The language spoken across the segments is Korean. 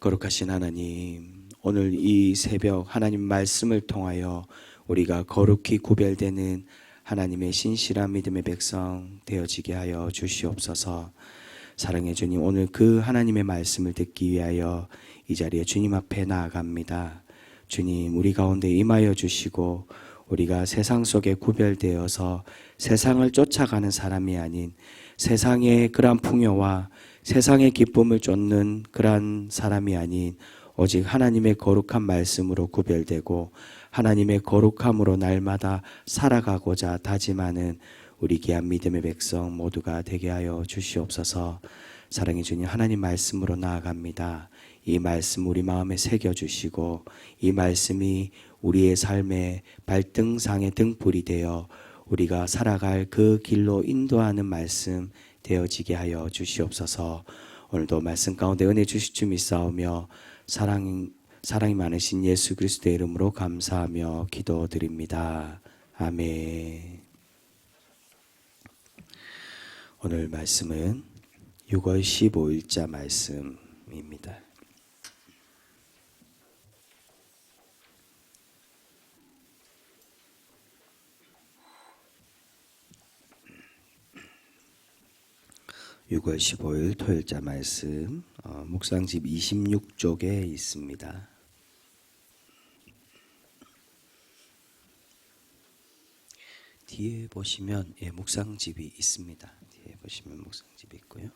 거룩하신 하나님, 오늘 이 새벽 하나님 말씀을 통하여 우리가 거룩히 구별되는 하나님의 신실한 믿음의 백성 되어지게 하여 주시옵소서. 사랑해 주님, 오늘 그 하나님의 말씀을 듣기 위하여 이 자리에 주님 앞에 나아갑니다. 주님, 우리 가운데 임하여 주시고 우리가 세상 속에 구별되어서 세상을 쫓아가는 사람이 아닌 세상의 그러한 풍요와 세상의 기쁨을 쫓는 그러한 사람이 아닌 오직 하나님의 거룩한 말씀으로 구별되고 하나님의 거룩함으로 날마다 살아가고자 다짐하는 우리 귀한 믿음의 백성 모두가 되게 하여 주시옵소서. 사랑해 주님, 하나님 말씀으로 나아갑니다. 이 말씀 우리 마음에 새겨주시고 이 말씀이 우리의 삶의 발등상의 등불이 되어 우리가 살아갈 그 길로 인도하는 말씀 되어지게 하여 주시옵소서. 오늘도 말씀 가운데 은혜 주실 줄 믿사오며 사랑이 많으신 예수 그리스도의 이름으로 감사하며 기도드립니다. 아멘. 오늘 말씀은 6월 15일자 말씀입니다. (6월 15일) 토요일자 말씀 묵상집 26쪽에 있습니다. 뒤에 보시면 묵상집이 있습니다. 뒤에 보시면 묵상집이 있고요.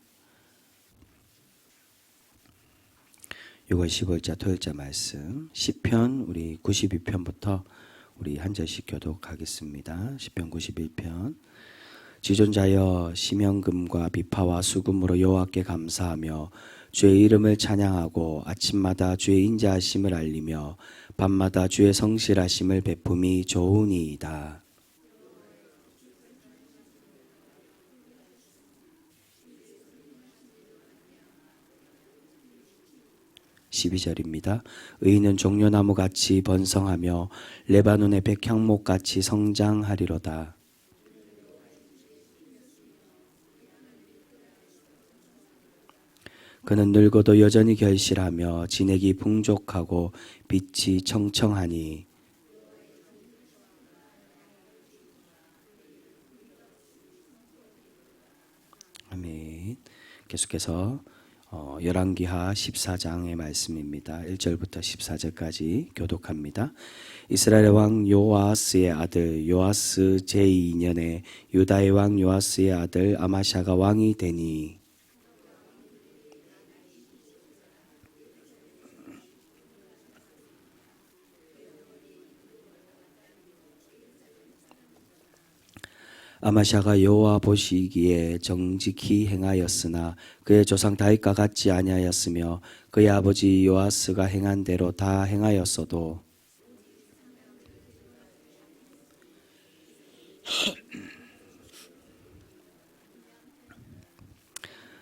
6월 15일자 토요일자 말씀 시편 우리 92편부터 우리 한 절씩 교독하겠습니다. 시편 91편. 지존자여 심연금과 비파와 수금으로 여호와께 감사하며 주의 이름을 찬양하고 아침마다 주의 인자하심을 알리며 밤마다 주의 성실하심을 베품이 좋으니이다. 12절입니다. 의인은 종려나무같이 번성하며 레바논의 백향목같이 성장하리로다. 그는 늙어도 여전히 결실하며 진액이 풍족하고 빛이 청청하니 아멘. 계속해서 열왕기하 14장의 말씀입니다. 1절부터 14절까지 교독합니다. 이스라엘의 왕 요아스의 아들 요아스 제2년에 유다의 왕 요아스의 아들 아마샤가 왕이 되니 아마샤가 여호와 보시기에 정직히 행하였으나 그의 조상 다윗과 같지 아니하였으며 그의 아버지 요아스가 행한 대로 다 행하였어도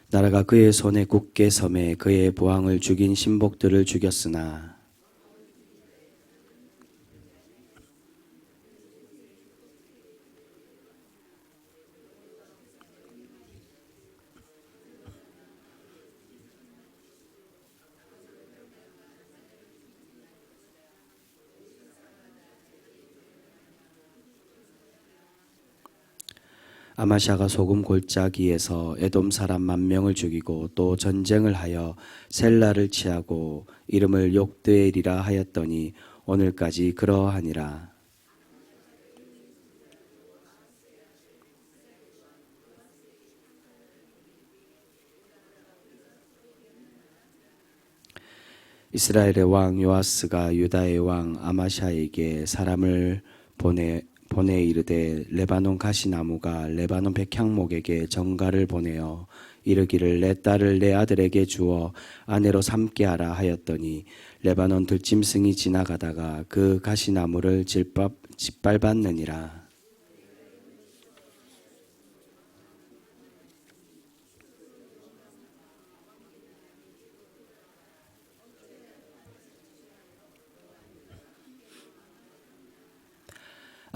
나라가 그의 손에 굳게 섬에 그의 보왕을 죽인 신복들을 죽였으나 아마샤가 소금 골짜기에서 에돔 사람 10,000명을 죽이고 또 전쟁을 하여 셀라를 취하고 이름을 욕드엘이라 하였더니 오늘까지 그러하니라. 이스라엘의 왕 요아스가 유다의 왕 아마샤에게 사람을 보내 이르되 레바논 가시나무가 레바논 백향목에게 전가를 보내어 이르기를 내 딸을 내 아들에게 주어 아내로 삼게 하라 하였더니 레바논 들짐승이 지나가다가 그 가시나무를 짓밟았느니라.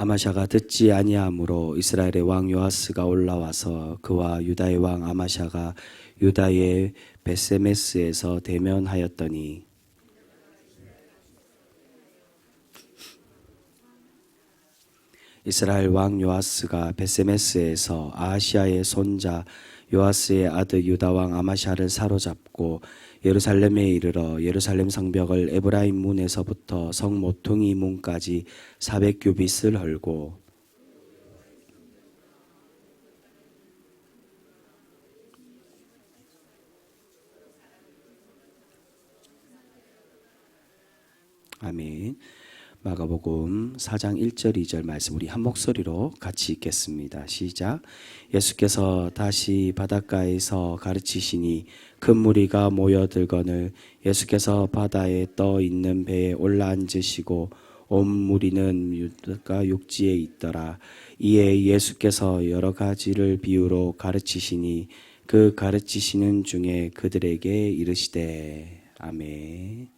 아마샤가 듣지 아니하므로 이스라엘의 왕 요아스가 올라와서 그와 유다의 왕 아마샤가 유다의 베세메스에서 대면하였더니 이스라엘 왕 요아스가 베세메스에서 아하시아의 손자 요아스의 아들 유다 왕 아마샤를 사로잡고 예루살렘에 이르러 예루살렘 성벽을 에브라임 문에서부터 성 모퉁이 문까지 400규빗을 헐고 아멘. 마가복음 4장 1절 2절 말씀 우리 한 목소리로 같이 읽겠습니다. 시작. 예수께서 다시 바닷가에서 가르치시니 큰 무리가 모여들거늘 예수께서 바다에 떠 있는 배에 올라앉으시고 온 무리는 유다가 육지에 있더라. 이에 예수께서 여러 가지를 비유로 가르치시니 그 가르치시는 중에 그들에게 이르시되 아멘.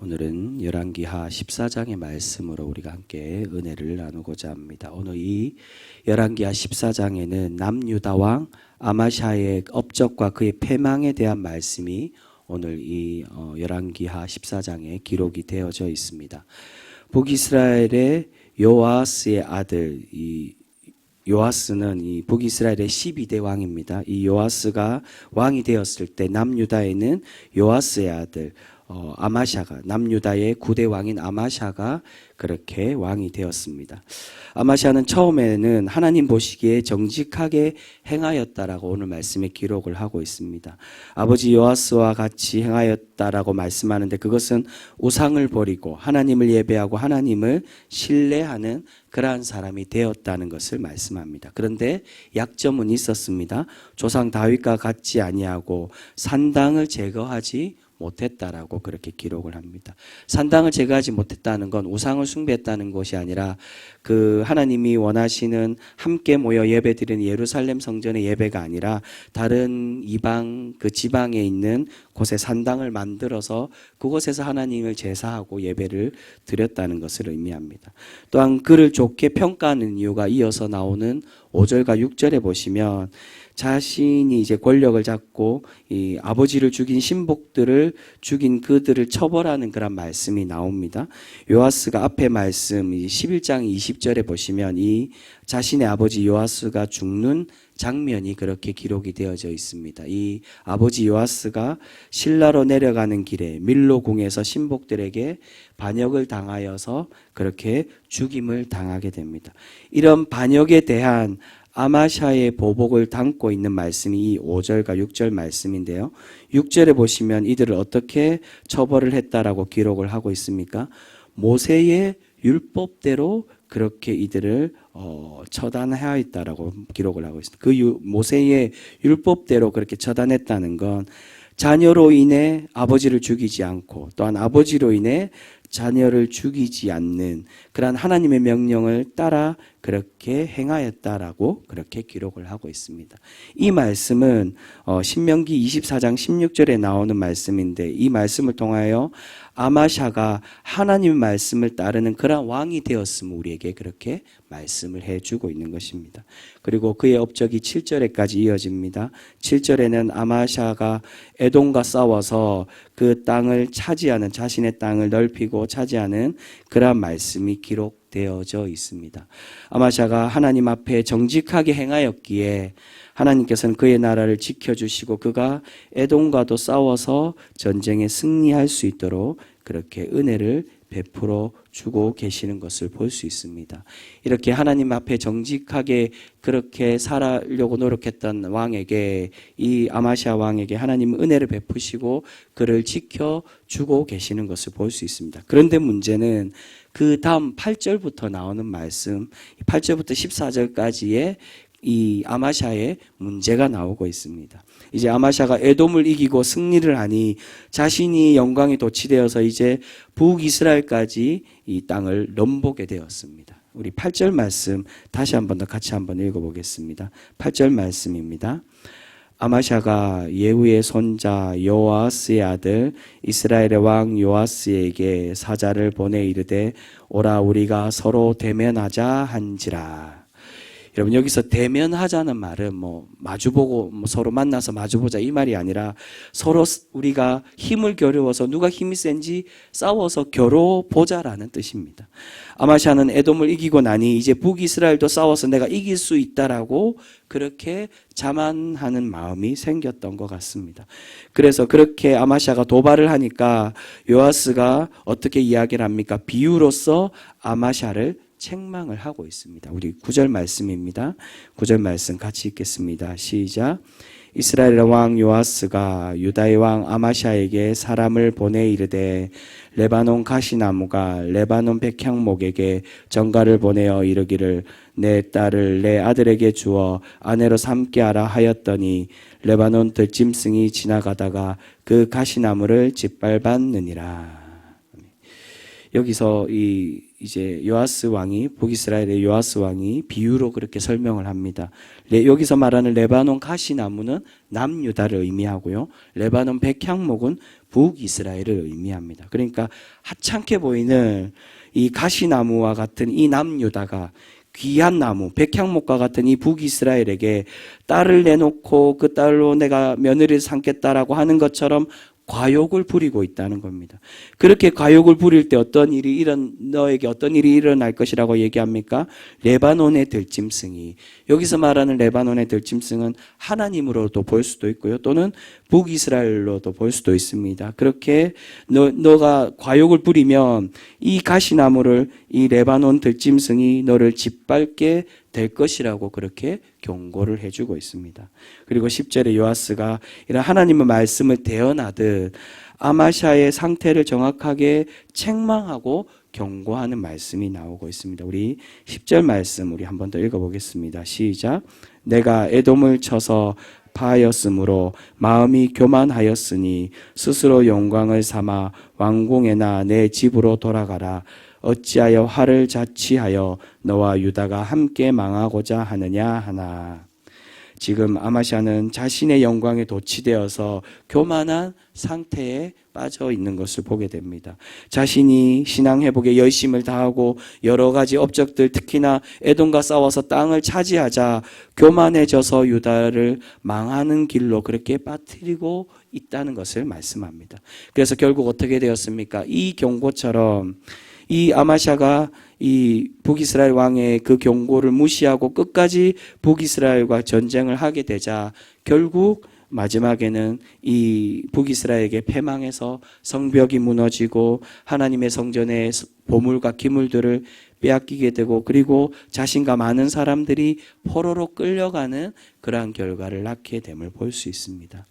오늘은 열왕기하 14장의 말씀으로 우리가 함께 은혜를 나누고자 합니다. 오늘 이 열왕기하 14장에는 남유다 왕 아마샤의 업적과 그의 패망에 대한 말씀이 오늘 이 열왕기하 14장에 기록이 되어져 있습니다. 북이스라엘의 요아스의 아들 요아스는 이 북이스라엘의 12대 왕입니다. 이 요아스가 왕이 되었을 때 남유다에는 요아스의 아들 아마샤가 남유다의 9대 왕인 아마샤가 그렇게 왕이 되었습니다. 아마샤는 처음에는 하나님 보시기에 정직하게 행하였다라고 오늘 말씀에 기록을 하고 있습니다. 아버지 요아스와 같이 행하였다라고 말씀하는데 그것은 우상을 버리고 하나님을 예배하고 하나님을 신뢰하는 그러한 사람이 되었다는 것을 말씀합니다. 그런데 약점은 있었습니다. 조상 다윗과 같지 아니하고 산당을 제거하지 못했다라고 그렇게 기록을 합니다. 산당을 제거하지 못했다는 건 우상을 숭배했다는 것이 아니라 그 하나님이 원하시는 함께 모여 예배드리는 예루살렘 성전의 예배가 아니라 다른 이방 그 지방에 있는 곳에 산당을 만들어서 그곳에서 하나님을 제사하고 예배를 드렸다는 것을 의미합니다. 또한 그를 좋게 평가하는 이유가 이어서 나오는 5절과 6절에 보시면 자신이 이제 권력을 잡고 이 아버지를 죽인 신복들을 죽인 그들을 처벌하는 그런 말씀이 나옵니다. 요아스가 앞에 말씀 11장 20절에 보시면 이 자신의 아버지 요아스가 죽는 장면이 그렇게 기록이 되어져 있습니다. 이 아버지 요아스가 실라로 내려가는 길에 밀로궁에서 신복들에게 반역을 당하여서 그렇게 죽임을 당하게 됩니다. 이런 반역에 대한 아마샤의 보복을 담고 있는 말씀이 이 5절과 6절 말씀인데요. 6절에 보시면 이들을 어떻게 처벌을 했다라고 기록을 하고 있습니까? 모세의 율법대로 그렇게 이들을 처단하였다라고 기록을 하고 있습니다. 그 모세의 율법대로 그렇게 처단했다는 건 자녀로 인해 아버지를 죽이지 않고 또한 아버지로 인해 자녀를 죽이지 않는 그러한 하나님의 명령을 따라 그렇게 행하였다라고 그렇게 기록을 하고 있습니다. 이 말씀은 신명기 24장 16절에 나오는 말씀인데 이 말씀을 통하여 아마샤가 하나님의 말씀을 따르는 그러한 왕이 되었음을 우리에게 그렇게 말씀을 해주고 있는 것입니다. 그리고 그의 업적이 7절에까지 이어집니다. 7절에는 아마샤가 에돔과 싸워서 그 땅을 차지하는 자신의 땅을 넓히고 차지하는 그러한 말씀이 기록되어져 있습니다. 아마샤가 하나님 앞에 정직하게 행하였기에 하나님께서는 그의 나라를 지켜주시고 그가 에돔과도 싸워서 전쟁에 승리할 수 있도록 그렇게 은혜를 베풀어 주고 계시는 것을 볼 수 있습니다. 이렇게 하나님 앞에 정직하게 그렇게 살아려고 노력했던 왕에게 이 아마시아 왕에게 하나님은 은혜를 베푸시고 그를 지켜주고 계시는 것을 볼 수 있습니다. 그런데 문제는 그 다음 8절부터 나오는 말씀 8절부터 14절까지의 이 아마샤의 문제가 나오고 있습니다. 이제 아마샤가 에돔을 이기고 승리를 하니 자신이 영광이 도취되어서 이제 북이스라엘까지 이 땅을 넘보게 되었습니다. 우리 8절 말씀 다시 한번 더 같이 한번 읽어보겠습니다. 8절 말씀입니다. 아마샤가 예후의 손자 요아스의 아들 이스라엘의 왕 요아스에게 사자를 보내 이르되 오라 우리가 서로 대면하자 한지라. 여러분 여기서 대면하자는 말은 마주보고 서로 만나서 마주보자 이 말이 아니라 서로 우리가 힘을 겨루어서 누가 힘이 센지 싸워서 겨뤄보자라는 뜻입니다. 아마샤는 에돔을 이기고 나니 이제 북이스라엘도 싸워서 내가 이길 수 있다라고 그렇게 자만하는 마음이 생겼던 것 같습니다. 그래서 그렇게 아마샤가 도발을 하니까 요아스가 어떻게 이야기를 합니까? 비유로서 아마샤를 책망을 하고 있습니다. 우리 9절 말씀입니다. 9절 말씀 같이 읽겠습니다. 시작. 이스라엘 왕 요아스가 유다의 왕 아마샤에게 사람을 보내 이르되 레바논 가시나무가 레바논 백향목에게 전가를 보내어 이르기를 내 딸을 내 아들에게 주어 아내로 삼게 하라 하였더니 레바논 들짐승이 지나가다가 그 가시나무를 짓밟았느니라. 여기서 이제 요아스 왕이 북이스라엘의 요아스 왕이 비유로 그렇게 설명을 합니다. 여기서 말하는 레바논 가시나무는 남유다를 의미하고요. 레바논 백향목은 북이스라엘을 의미합니다. 그러니까 하찮게 보이는 이 가시나무와 같은 이 남유다가 귀한 나무, 백향목과 같은 이 북이스라엘에게 딸을 내놓고 그 딸로 내가 며느리를 삼겠다라고 하는 것처럼 과욕을 부리고 있다는 겁니다. 그렇게 과욕을 부릴 때 너에게 어떤 일이 일어날 것이라고 얘기합니까? 레바논의 들짐승이. 여기서 말하는 레바논의 들짐승은 하나님으로도 볼 수도 있고요. 또는 북이스라엘로도 볼 수도 있습니다. 그렇게 너가 과욕을 부리면 이 가시나무를 이 레바논 들짐승이 너를 짓밟게 될 것이라고 그렇게 경고를 해주고 있습니다. 그리고 10절에 요아스가 이런 하나님의 말씀을 대언하듯 아마샤의 상태를 정확하게 책망하고 경고하는 말씀이 나오고 있습니다. 우리 10절 말씀 우리 한 번 더 읽어보겠습니다. 시작. 내가 에돔을 쳐서 파하였으므로 마음이 교만하였으니 스스로 영광을 삼아 왕궁에나 내 집으로 돌아가라. 어찌하여 화를 자취하여 너와 유다가 함께 망하고자 하느냐 하나. 지금 아마샤는 자신의 영광에 도취되어서 교만한 상태에 빠져 있는 것을 보게 됩니다. 자신이 신앙 회복에 열심을 다하고 여러 가지 업적들, 특히나 에돔과 싸워서 땅을 차지하자 교만해져서 유다를 망하는 길로 그렇게 빠뜨리고 있다는 것을 말씀합니다. 그래서 결국 어떻게 되었습니까? 이 경고처럼 이 아마샤가 이 북이스라엘 왕의 그 경고를 무시하고 끝까지 북이스라엘과 전쟁을 하게 되자 결국 마지막에는 이 북이스라엘에게 패망해서 성벽이 무너지고 하나님의 성전의 보물과 기물들을 빼앗기게 되고 그리고 자신과 많은 사람들이 포로로 끌려가는 그러한 결과를 낳게 됨을 볼 수 있습니다.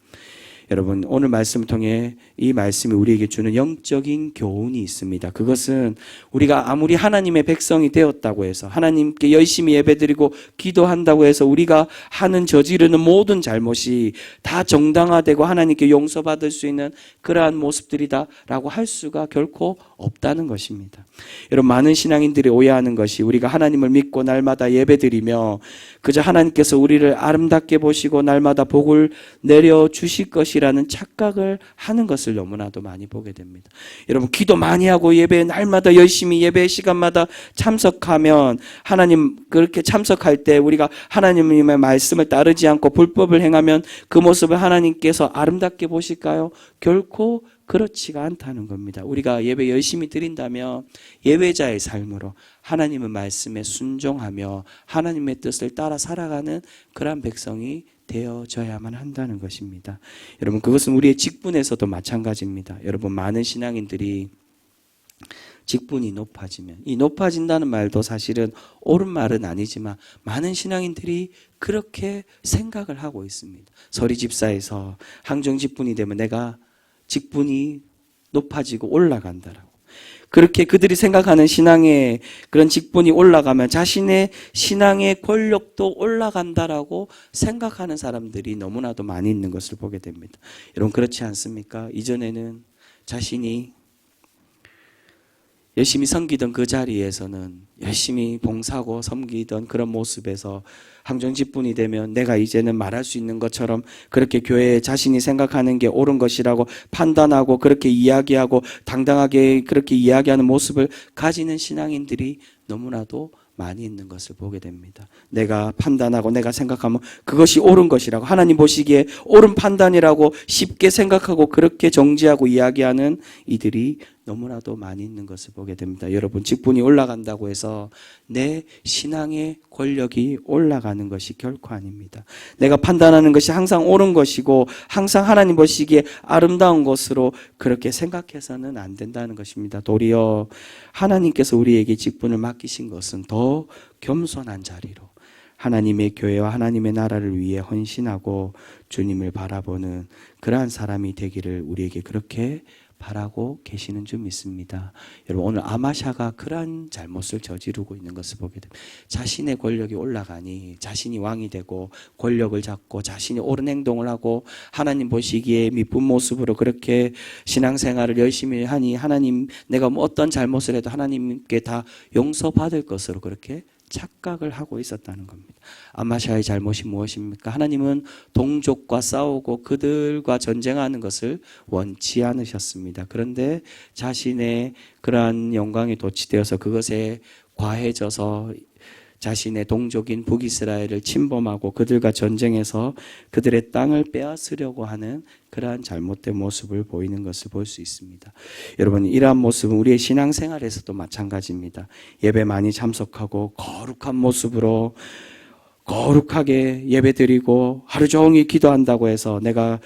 여러분 오늘 말씀을 통해 이 말씀이 우리에게 주는 영적인 교훈이 있습니다. 그것은 우리가 아무리 하나님의 백성이 되었다고 해서 하나님께 열심히 예배드리고 기도한다고 해서 우리가 하는 저지르는 모든 잘못이 다 정당화되고 하나님께 용서받을 수 있는 그러한 모습들이다라고 할 수가 결코 없다는 것입니다. 여러분 많은 신앙인들이 오해하는 것이 우리가 하나님을 믿고 날마다 예배드리며 그저 하나님께서 우리를 아름답게 보시고 날마다 복을 내려주실 것이라는 착각을 하는 것을 너무나도 많이 보게 됩니다. 여러분 기도 많이 하고 예배 날마다 열심히 예배 시간마다 참석하면 하나님 그렇게 참석할 때 우리가 하나님의 말씀을 따르지 않고 불법을 행하면 그 모습을 하나님께서 아름답게 보실까요? 결코 그렇지가 않다는 겁니다. 우리가 예배 열심히 드린다면 예배자의 삶으로 하나님의 말씀에 순종하며 하나님의 뜻을 따라 살아가는 그러한 백성이 되어져야만 한다는 것입니다. 여러분 그것은 우리의 직분에서도 마찬가지입니다. 여러분 많은 신앙인들이 직분이 높아지면 이 높아진다는 말도 사실은 옳은 말은 아니지만 많은 신앙인들이 그렇게 생각을 하고 있습니다. 서리 집사에서 항정 직분이 되면 내가 직분이 높아지고 올라간다라고. 그렇게 그들이 생각하는 신앙의 그런 직분이 올라가면 자신의 신앙의 권력도 올라간다라고 생각하는 사람들이 너무나도 많이 있는 것을 보게 됩니다. 여러분 그렇지 않습니까? 이전에는 자신이 열심히 섬기던 그 자리에서는 열심히 봉사하고 섬기던 그런 모습에서 항정직분이 되면 내가 이제는 말할 수 있는 것처럼 그렇게 교회에 자신이 생각하는 게 옳은 것이라고 판단하고 그렇게 이야기하고 당당하게 그렇게 이야기하는 모습을 가지는 신앙인들이 너무나도 많이 있는 것을 보게 됩니다. 내가 판단하고 내가 생각하면 그것이 옳은 것이라고, 하나님 보시기에 옳은 판단이라고 쉽게 생각하고 그렇게 정지하고 이야기하는 이들이 너무나도 많이 있는 것을 보게 됩니다. 여러분, 직분이 올라간다고 해서 내 신앙의 권력이 올라가는 것이 결코 아닙니다. 내가 판단하는 것이 항상 옳은 것이고 항상 하나님 보시기에 아름다운 것으로 그렇게 생각해서는 안 된다는 것입니다. 도리어 하나님께서 우리에게 직분을 맡기신 것은 더 겸손한 자리로 하나님의 교회와 하나님의 나라를 위해 헌신하고 주님을 바라보는 그러한 사람이 되기를 우리에게 그렇게 바라고 계시는 줄 믿습니다. 여러분, 오늘 아마샤가 그러한 잘못을 저지르고 있는 것을 보게 됩니다. 자신의 권력이 올라가니 자신이 왕이 되고 권력을 잡고 자신이 옳은 행동을 하고 하나님 보시기에 미쁜 모습으로 그렇게 신앙생활을 열심히 하니 하나님, 내가 뭐 어떤 잘못을 해도 하나님께 다 용서받을 것으로 그렇게 착각을 하고 있었다는 겁니다. 아마샤의 잘못이 무엇입니까? 하나님은 동족과 싸우고 그들과 전쟁하는 것을 원치 않으셨습니다. 그런데 자신의 그러한 영광이 도취되어서 그것에 과해져서 자신의 동족인 북이스라엘을 침범하고 그들과 전쟁해서 그들의 땅을 빼앗으려고 하는 그러한 잘못된 모습을 보이는 것을 볼 수 있습니다. 여러분, 이러한 모습은 우리의 신앙생활에서도 마찬가지입니다. 예배 많이 참석하고 거룩한 모습으로 거룩하게 예배드리고 하루 종일 기도한다고 해서 내가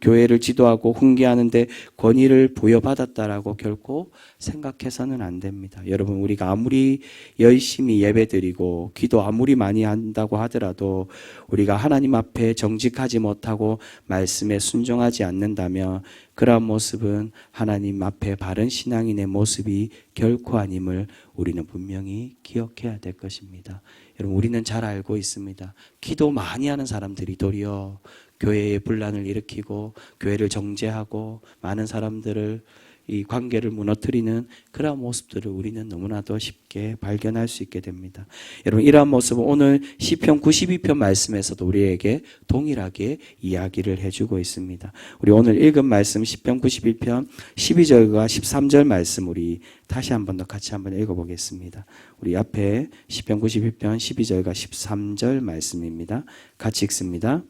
교회를 지도하고 훈계하는데 권위를 부여받았다라고 결코 생각해서는 안 됩니다. 여러분, 우리가 아무리 열심히 예배드리고 기도 아무리 많이 한다고 하더라도 우리가 하나님 앞에 정직하지 못하고 말씀에 순종하지 않는다면 그러한 모습은 하나님 앞에 바른 신앙인의 모습이 결코 아님을 우리는 분명히 기억해야 될 것입니다. 여러분, 우리는 잘 알고 있습니다. 기도 많이 하는 사람들이 도리어 교회에 분란을 일으키고 교회를 정죄하고 많은 사람들을 이 관계를 무너뜨리는 그러한 모습들을 우리는 너무나도 쉽게 발견할 수 있게 됩니다. 여러분, 이러한 모습은 오늘 시편 92편 말씀에서도 우리에게 동일하게 이야기를 해주고 있습니다. 우리 오늘 읽은 말씀 시편 91편 12절과 13절 말씀 우리 다시 한 번 더 같이 한번 읽어보겠습니다. 우리 앞에 시편 91편 12절과 13절 말씀입니다. 같이 읽습니다.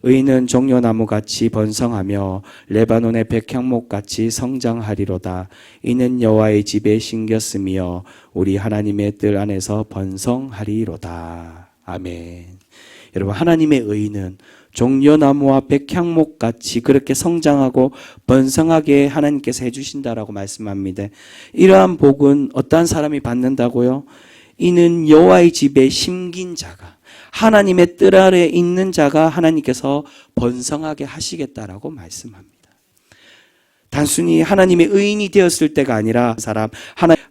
의인은 종려나무같이 번성하며 레바논의 백향목같이 성장하리로다. 이는 여호와의 집에 심겼으며 우리 하나님의 뜰 안에서 번성하리로다. 아멘. 여러분, 하나님의 의인은 종려나무와 백향목같이 그렇게 성장하고 번성하게 하나님께서 해주신다라고 말씀합니다. 이러한 복은 어떠한 사람이 받는다고요? 이는 여호와의 집에 심긴 자가, 하나님의 뜰 아래 있는 자가 하나님께서 번성하게 하시겠다라고 말씀합니다. 단순히 하나님의 의인이 되었을 때가 아니라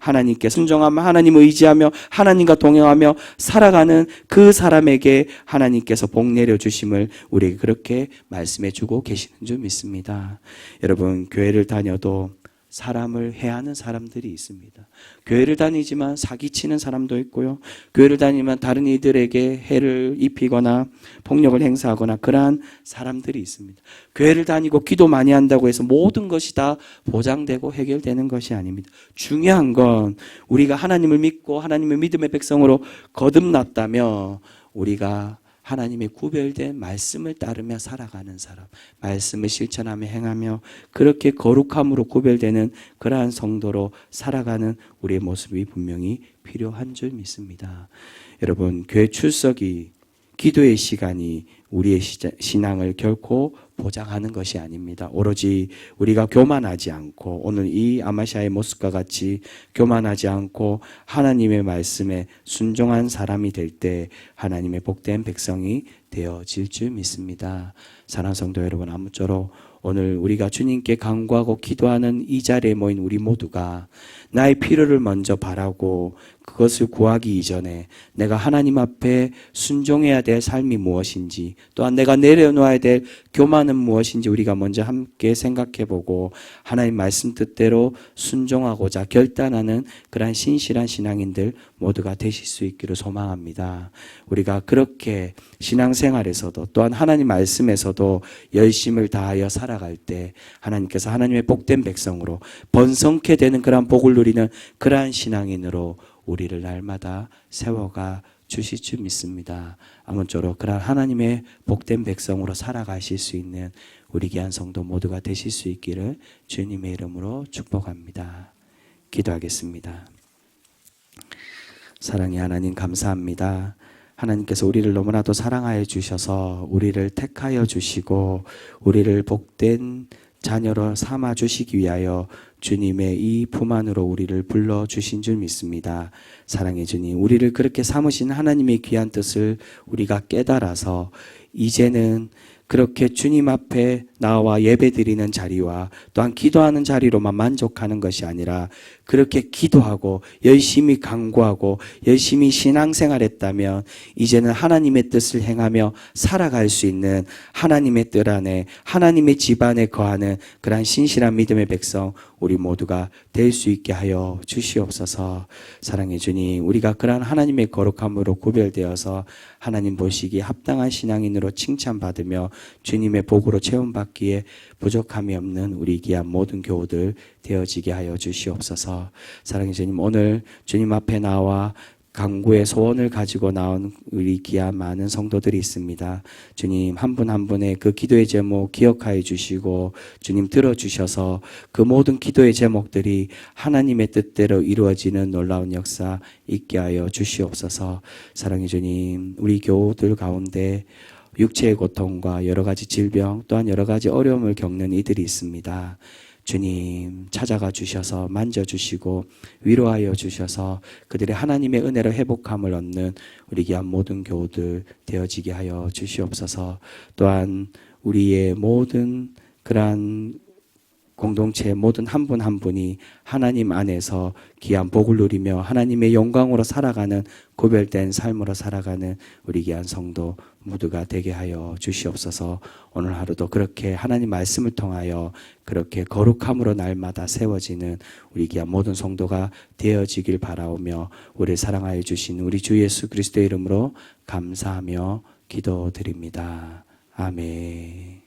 하나님께 순종하며 하나님을 의지하며 하나님과 동행하며 살아가는 그 사람에게 하나님께서 복 내려주심을 우리에게 그렇게 말씀해 주고 계시는 줄 믿습니다. 여러분, 교회를 다녀도 사람을 해하는 사람들이 있습니다. 교회를 다니지만 사기치는 사람도 있고요. 교회를 다니면 다른 이들에게 해를 입히거나 폭력을 행사하거나 그러한 사람들이 있습니다. 교회를 다니고 기도 많이 한다고 해서 모든 것이 다 보장되고 해결되는 것이 아닙니다. 중요한 건 우리가 하나님을 믿고 하나님의 믿음의 백성으로 거듭났다며 우리가 하나님의 구별된 말씀을 따르며 살아가는 사람, 말씀을 실천하며 행하며 그렇게 거룩함으로 구별되는 그러한 성도로 살아가는 우리의 모습이 분명히 필요한 줄 믿습니다. 여러분, 교회 출석이, 기도의 시간이 우리의 신앙을 결코 보장하는 것이 아닙니다. 오로지 우리가 교만하지 않고 오늘 이 아마샤의 모습과 같이 교만하지 않고 하나님의 말씀에 순종한 사람이 될 때 하나님의 복된 백성이 되어질 줄 믿습니다. 사랑하는 성도 여러분, 아무쪼록 오늘 우리가 주님께 간구하고 기도하는 이 자리에 모인 우리 모두가 나의 필요를 먼저 바라고 그것을 구하기 이전에 내가 하나님 앞에 순종해야 될 삶이 무엇인지, 또한 내가 내려놓아야 될 교만은 무엇인지 우리가 먼저 함께 생각해보고 하나님 말씀 뜻대로 순종하고자 결단하는 그러한 신실한 신앙인들 모두가 되실 수 있기를 소망합니다. 우리가 그렇게 신앙생활에서도 또한 하나님 말씀에서도 열심을 다하여 살아갈 때 하나님께서 하나님의 복된 백성으로 번성케 되는 그러한 복을 누리는 그러한 신앙인으로 우리를 날마다 세워가 주실 줄 믿습니다. 아무쪼록 그러한 하나님의 복된 백성으로 살아가실 수 있는 우리 귀한 성도 모두가 되실 수 있기를 주님의 이름으로 축복합니다. 기도하겠습니다. 사랑의 하나님 감사합니다. 하나님께서 우리를 너무나도 사랑하여 주셔서 우리를 택하여 주시고 우리를 복된 자녀로 삼아 주시기 위하여 주님의 이 품 안으로 우리를 불러주신 줄 믿습니다. 사랑의 주님, 우리를 그렇게 삼으신 하나님의 귀한 뜻을 우리가 깨달아서 이제는 그렇게 주님 앞에 나와 예배드리는 자리와 또한 기도하는 자리로만 만족하는 것이 아니라 그렇게 기도하고 열심히 간구하고 열심히 신앙생활했다면 이제는 하나님의 뜻을 행하며 살아갈 수 있는 하나님의 뜻 안에 하나님의 집 안에 거하는 그러한 신실한 믿음의 백성 우리 모두가 될 수 있게 하여 주시옵소서. 사랑해 주님, 우리가 그러한 하나님의 거룩함으로 구별되어서 하나님 보시기에 합당한 신앙인으로 칭찬받으며 주님의 복으로 체험받기에 부족함이 없는 우리 귀한 모든 교우들 되어지게 하여 주시옵소서. 사랑해 주님, 오늘 주님 앞에 나와 간구의 소원을 가지고 나온 우리 귀한 많은 성도들이 있습니다. 주님 한 분 한 분의 그 기도의 제목 기억하여 주시고 주님 들어주셔서 그 모든 기도의 제목들이 하나님의 뜻대로 이루어지는 놀라운 역사 있게 하여 주시옵소서. 사랑해 주님, 우리 교우들 가운데 육체의 고통과 여러 가지 질병 또한 여러 가지 어려움을 겪는 이들이 있습니다. 주님 찾아가 주셔서 만져주시고 위로하여 주셔서 그들의 하나님의 은혜로 회복함을 얻는 우리 귀한 모든 교우들 되어지게 하여 주시옵소서. 또한 우리의 모든 그러한 공동체의 모든 한 분 한 분이 하나님 안에서 귀한 복을 누리며 하나님의 영광으로 살아가는 구별된 삶으로 살아가는 우리 귀한 성도 모두가 되게 하여 주시옵소서. 오늘 하루도 그렇게 하나님 말씀을 통하여 그렇게 거룩함으로 날마다 세워지는 우리 귀한 모든 성도가 되어지길 바라오며 우리를 사랑하여 주신 우리 주 예수 그리스도의 이름으로 감사하며 기도드립니다. 아멘.